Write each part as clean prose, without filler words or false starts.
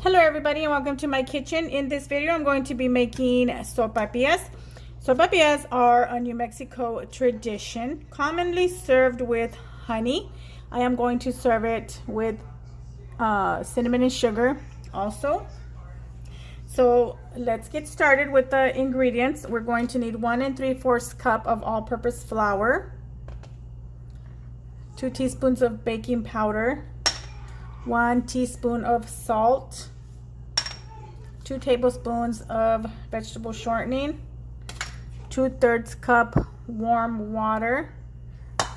Hello everybody and welcome to my kitchen. In this video I'm going to be making sopapillas. Sopapillas are a New Mexico tradition commonly served with honey. I am going to serve it with cinnamon and sugar also. So let's get started with the ingredients. We're going to need 1 3/4 cup of all-purpose flour, 2 teaspoons of baking powder, 1 teaspoon of salt, 2 tablespoons of vegetable shortening, 2/3 cup warm water.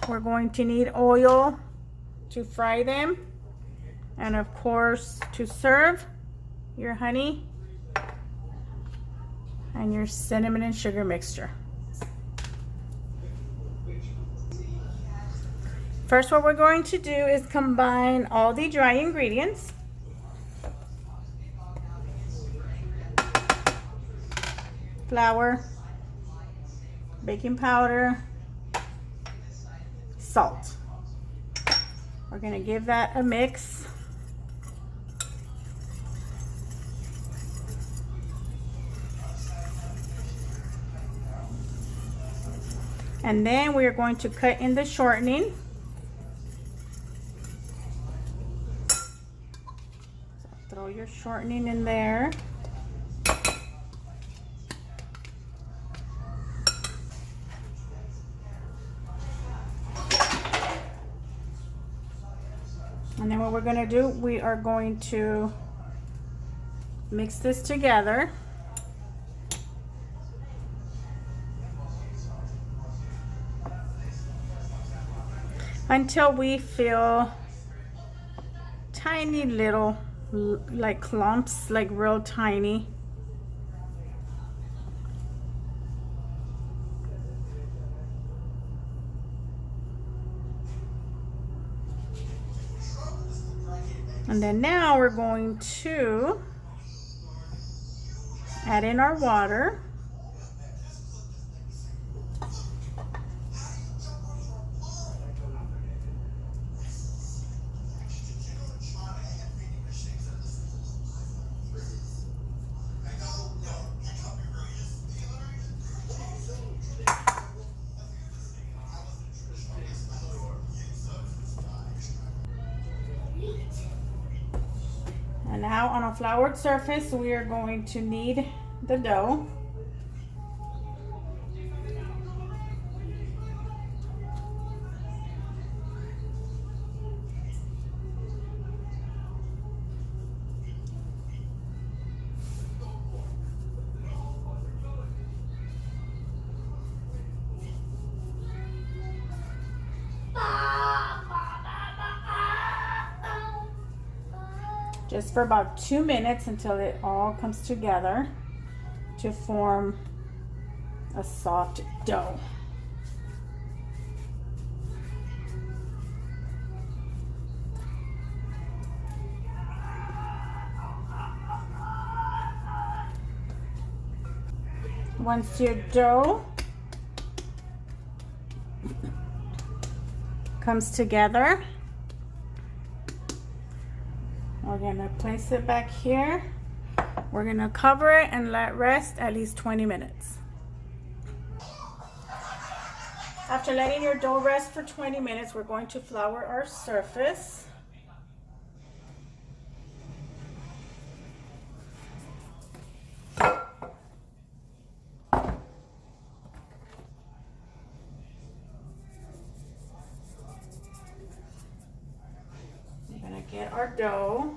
We're going to need oil to fry them, and of course to serve your honey and your cinnamon and sugar mixture. First, what we're going to do is combine all the dry ingredients. Flour, baking powder, salt. We're going to give that a mix. And then we are going to cut in the shortening. So throw your shortening in there. And then what we're going to do, we are going to mix this together. Until we feel tiny little like clumps, like real tiny. And then now we're going to add in our water. And now on a floured surface, we are going to knead the dough. Just for about 2 minutes until it all comes together to form a soft dough. Once your dough comes together, we're gonna place it back here. We're gonna cover it and let rest at least 20 minutes. After letting your dough rest for 20 minutes, we're going to flour our surface. We're gonna get our dough.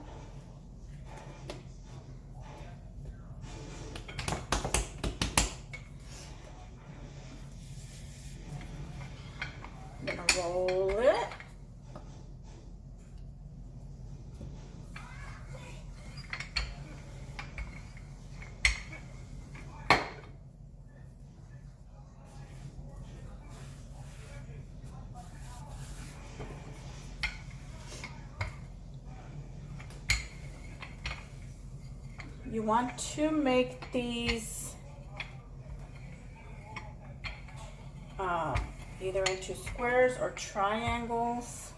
I'm gonna roll it. You want to make these either into squares or triangles.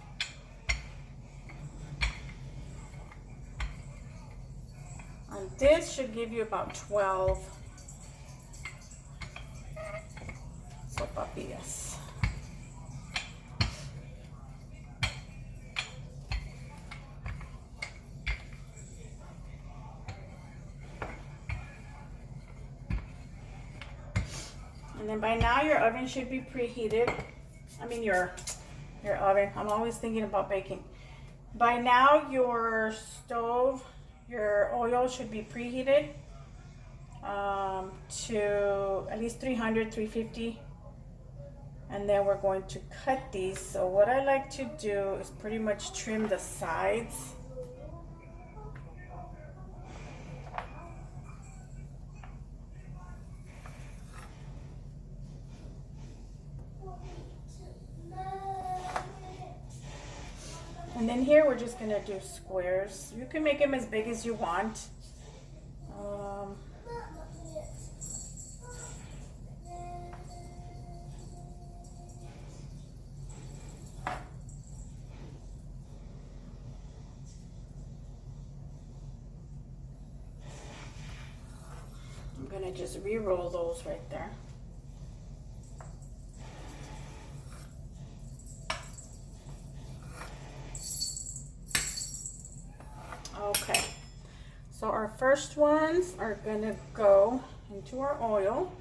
And this should give you about 12 sopapillas. And then by now your oven should be preheated. I mean your oven. I'm always thinking about baking. By now your stove, your oil should be preheated to at least 300, 350. And then we're going to cut these. So what I like to do is pretty much trim the sides. And then here we're just gonna do squares. You can make them as big as you want. I'm gonna just re-roll those right there. Okay, so our first ones are gonna go into our oil.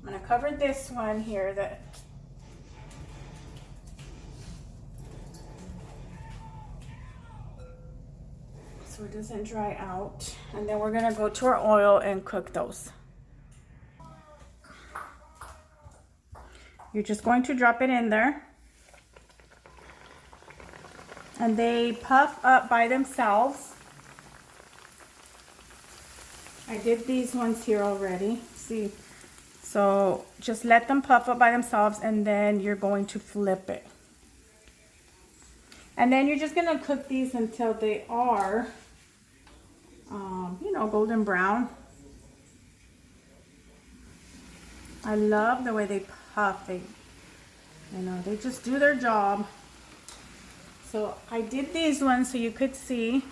I'm gonna cover this one here so it doesn't dry out, and then we're gonna go to our oil and cook those. You're just going to drop it in there. And they puff up by themselves. I did these ones here already. See? So just let them puff up by themselves, and then you're going to flip it. And then you're just going to cook these until they are, you know, golden brown. I love the way they puff. They, you know, they just do their job. So I did these ones so you could see.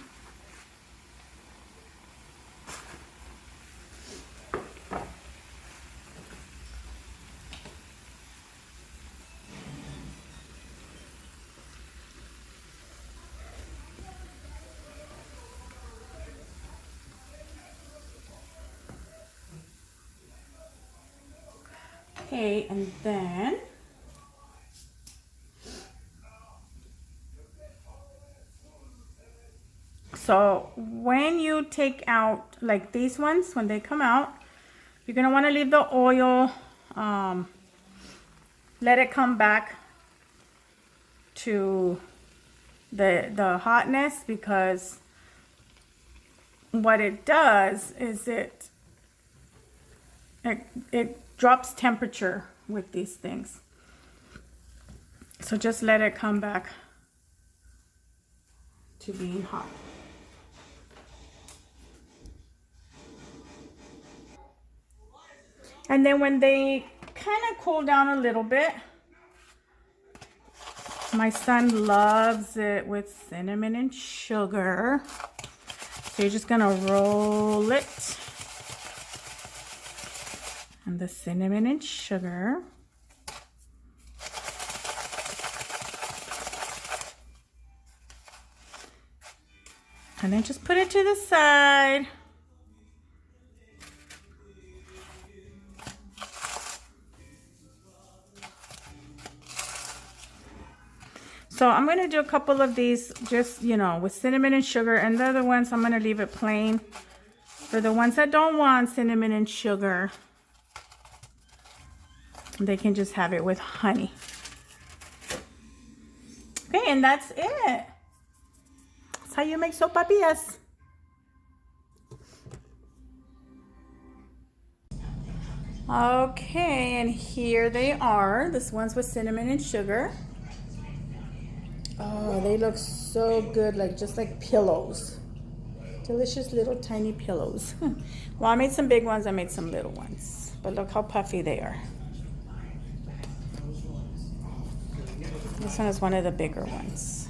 Okay, and then so when you take out like these ones, when they come out, you're gonna want to leave the oil, let it come back to the hotness, because what it does is it drops temperature with these things. So just let it come back to being hot. And then when they kind of cool down a little bit, my son loves it with cinnamon and sugar. So you're just gonna roll it. And the cinnamon and sugar. And then just put it to the side. So I'm going to do a couple of these just, you know, with cinnamon and sugar, and the other ones I'm going to leave it plain. For the ones that don't want cinnamon and sugar, they can just have it with honey. Okay, and that's it. That's how you make sopapillas. Okay, and here they are. This one's with cinnamon and sugar. Oh, they look so good, like just like pillows. Delicious little tiny pillows. Well, I made some big ones, I made some little ones. But look how puffy they are. This one is one of the bigger ones.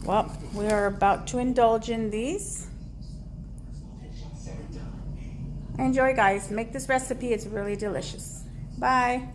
Well, we are about to indulge in these. Enjoy, guys. Make this recipe. It's really delicious. Bye.